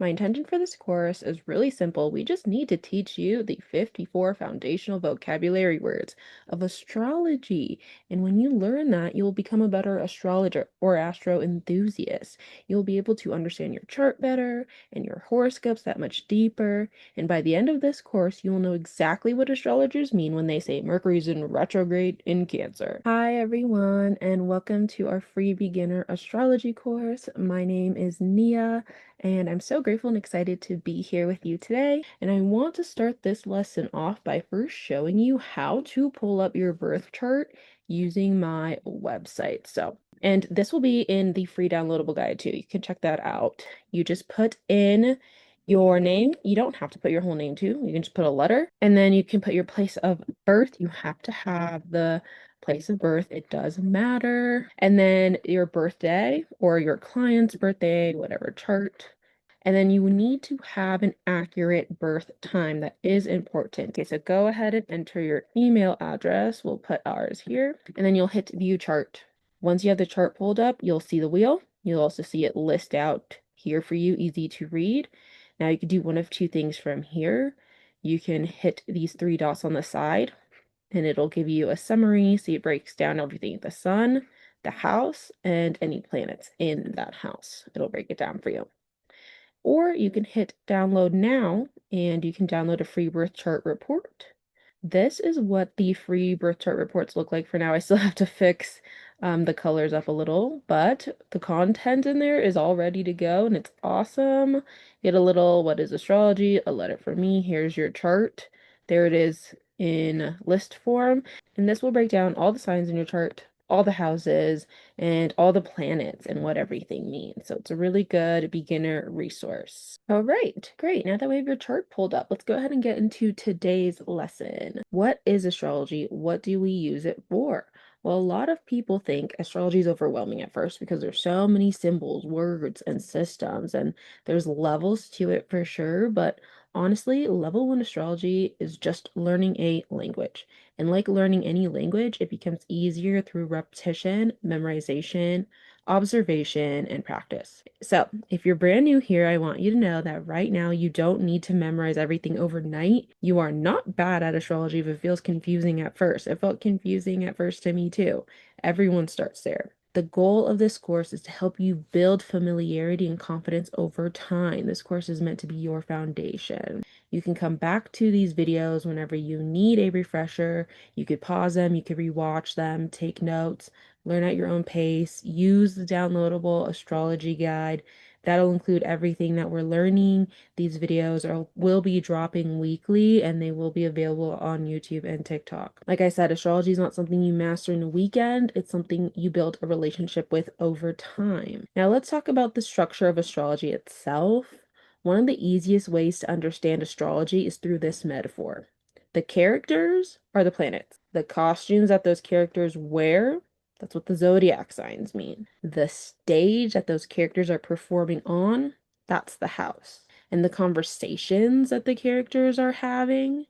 My intention for this course is really simple. We just need to teach you the 54 foundational vocabulary words of astrology. And when you learn that, you'll become a better astrologer or astro enthusiast. You'll be able to understand your chart better and your horoscopes that much deeper. And by the end of this course, you will know exactly what astrologers mean when they say Mercury's in retrograde in Cancer. Hi, everyone, and welcome to our free beginner astrology course. My name is Nia, and I'm so grateful and excited to be here with you today. And I want to start this lesson off by first showing you how to pull up your birth chart using my website. And this will be in the free downloadable guide too. You can check that out. You just put in your name. You don't have to put your whole name too. You can just put a letter, and then you can put your place of birth. You have to have the place of birth. It does matter. And then your birthday or your client's birthday, whatever chart. And then you need to have an accurate birth time. That is important. Okay, so go ahead and enter your email address. We'll put ours here, and then you'll hit view chart. Once you have the chart pulled up, you'll see the wheel. You'll also see it list out here for you, easy to read. Now you can do one of two things from here. You can hit these three dots on the side, and it'll give you a summary. So it breaks down everything, the sun, the house, and any planets in that house. It'll break it down for you. Or you can hit download now, and you can download a free birth chart report. This is what the free birth chart reports look like for now. I still have to fix the colors up a little, but the content in there is all ready to go, and it's awesome. Get a little, what is astrology? A letter from me. Here's your chart. There it is in list form, and this will break down all the signs in your chart, all the houses, and all the planets and what everything means. So it's a really good beginner resource. All right, great. Now that we have your chart pulled up, let's go ahead and get into today's lesson. What is astrology? What do we use it for? Well, a lot of people think astrology is overwhelming at first because there's so many symbols, words, and systems, and there's levels to it for sure. But honestly, level one astrology is just learning a language. And like learning any language, it becomes easier through repetition, memorization, observation, and practice. So, if you're brand new here, I want you to know that right now you don't need to memorize everything overnight. You are not bad at astrology if it feels confusing at first. It felt confusing at first to me too. Everyone starts there. The goal of this course is to help you build familiarity and confidence over time. This course is meant to be your foundation. You can come back to these videos whenever you need a refresher. You could pause them, you could rewatch them, take notes, learn at your own pace, use the downloadable astrology guide. That'll include everything that we're learning. These videos will be dropping weekly, and they will be available on YouTube and TikTok. Like I said, astrology is not something you master in a weekend. It's something you build a relationship with over time. Now let's talk about the structure of astrology itself. One of the easiest ways to understand astrology is through this metaphor. The characters are the planets. The costumes that those characters wear, that's what the zodiac signs mean. The stage that those characters are performing on, that's the house. And the conversations that the characters are having,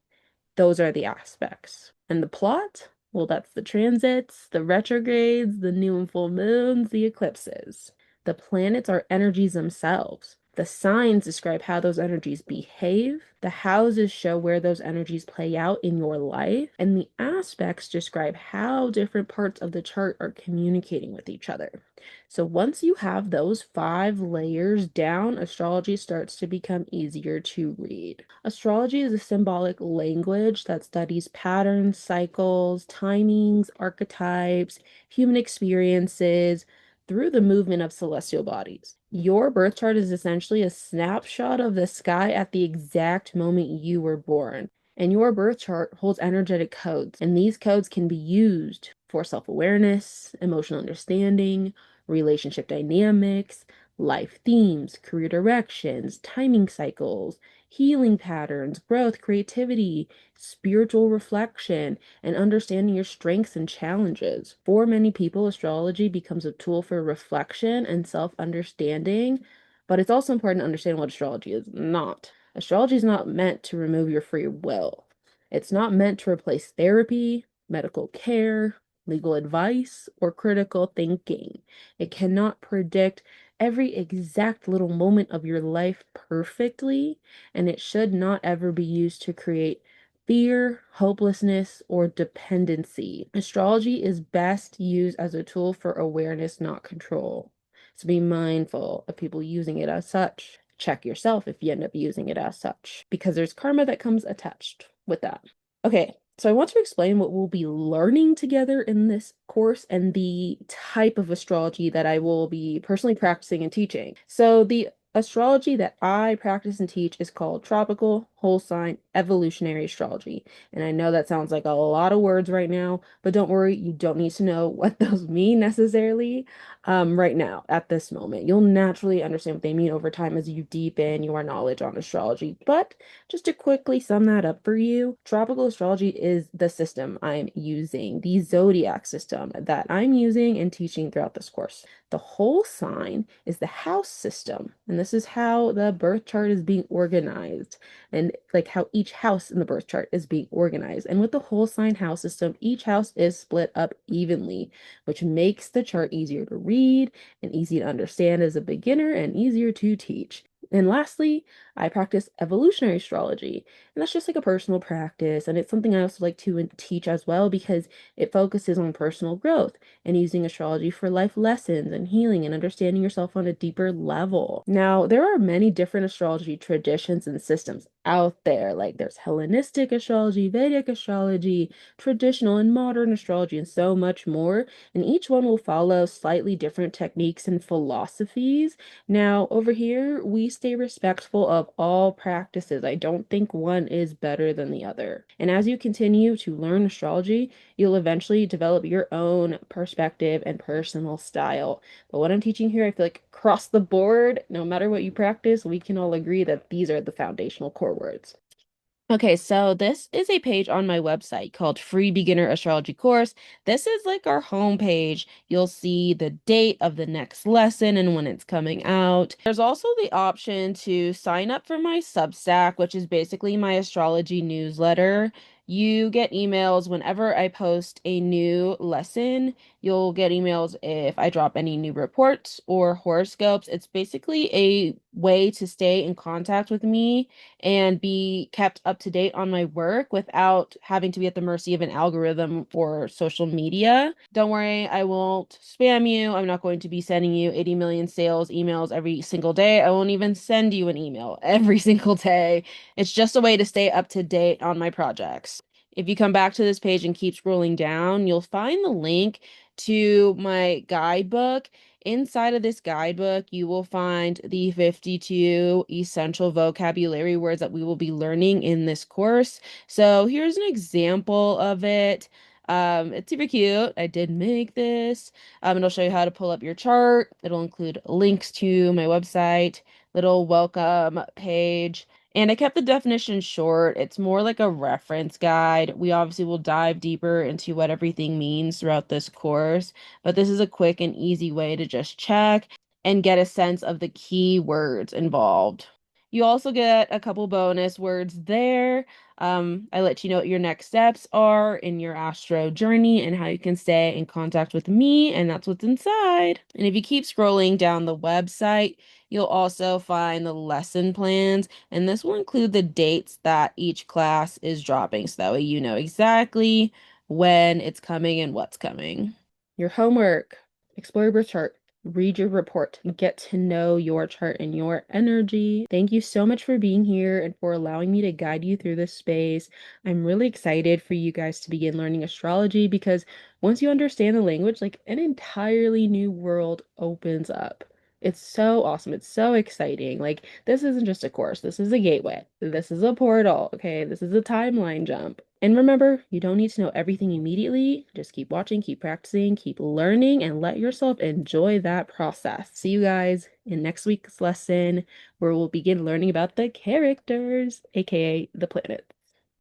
those are the aspects. And the plot, well, that's the transits, the retrogrades, the new and full moons, the eclipses. The planets are energies themselves. The signs describe how those energies behave. The houses show where those energies play out in your life. And the aspects describe how different parts of the chart are communicating with each other. So once you have those 5 layers down, astrology starts to become easier to read. Astrology is a symbolic language that studies patterns, cycles, timings, archetypes, human experiences, through the movement of celestial bodies. Your birth chart is essentially a snapshot of the sky at the exact moment you were born. And your birth chart holds energetic codes, and these codes can be used for self-awareness, emotional understanding, relationship dynamics, life themes, career directions, timing cycles, healing patterns, growth, creativity, spiritual reflection, and understanding your strengths and challenges. For many people, astrology becomes a tool for reflection and self-understanding, but it's also important to understand what astrology is not. Astrology is not meant to remove your free will. It's not meant to replace therapy, medical care, legal advice, or critical thinking. It cannot predict every exact little moment of your life perfectly, and it should not ever be used to create fear, hopelessness, or dependency. Astrology is best used as a tool for awareness, not control. So be mindful of people using it as such. Check yourself if you end up using it as such, because there's karma that comes attached with that. Okay, so I want to explain what we'll be learning together in this course and the type of astrology that I will be personally practicing and teaching. So the astrology that I practice and teach is called tropical, whole sign, evolutionary astrology. And I know that sounds like a lot of words right now, but don't worry, you don't need to know what those mean necessarily right now at this moment. You'll naturally understand what they mean over time as you deepen your knowledge on astrology. But just to quickly sum that up for you, tropical astrology is the system I'm using, the zodiac system that I'm using and teaching throughout this course. The whole sign is the house system, and this is how the birth chart is being organized, and like how each house in the birth chart is being organized. And with the whole sign house system, each house is split up evenly, which makes the chart easier to read and easy to understand as a beginner and easier to teach. And lastly, I practice evolutionary astrology, and that's just like a personal practice, and it's something I also like to teach as well because it focuses on personal growth and using astrology for life lessons and healing and understanding yourself on a deeper level. Now, there are many different astrology traditions and systems out there. Like there's Hellenistic astrology, Vedic astrology, traditional and modern astrology, and so much more. And each one will follow slightly different techniques and philosophies. Now, over here, we stay respectful of all practices. I don't think one is better than the other. And as you continue to learn astrology, you'll eventually develop your own perspective and personal style. But what I'm teaching here, I feel like across the board, no matter what you practice, we can all agree that these are the foundational core words. Okay, so this is a page on my website called Free Beginner Astrology Course. This is like our home page. You'll see the date of the next lesson and when it's coming out. There's also the option to sign up for my Substack, which is basically my astrology newsletter. You get emails whenever I post a new lesson. You'll get emails if I drop any new reports or horoscopes. It's basically a way to stay in contact with me and be kept up to date on my work without having to be at the mercy of an algorithm or social media. Don't worry, I won't spam you. I'm not going to be sending you 80 million sales emails every single day. I won't even send you an email every single day. It's just a way to stay up to date on my projects. If you come back to this page and keep scrolling down, you'll find the link to my guidebook. Inside of this guidebook, you will find the 52 essential vocabulary words that we will be learning in this course. So here's an example of it. It's super cute. I did make this. It'll show you how to pull up your chart. It'll include links to my website, little welcome page. And I kept the definition short. It's more like a reference guide. We obviously will dive deeper into what everything means throughout this course, but this is a quick and easy way to just check and get a sense of the key words involved. You also get a couple bonus words there. I let you know what your next steps are in your astro journey and how you can stay in contact with me, and that's what's inside. And if you keep scrolling down the website, you'll also find the lesson plans, and this will include the dates that each class is dropping, so that way you know exactly when it's coming and what's coming. Your homework, explore your birth chart, read your report, get to know your chart and your energy. Thank you so much for being here and for allowing me to guide you through this space. I'm really excited for you guys to begin learning astrology because once you understand the language, like an entirely new world opens up. It's so awesome. It's so exciting. Like, this isn't just a course. This is a gateway. This is a portal. Okay. This is a timeline jump. And remember, you don't need to know everything immediately. Just keep watching, keep practicing, keep learning, and let yourself enjoy that process. See you guys in next week's lesson where we'll begin learning about the characters, aka the planets.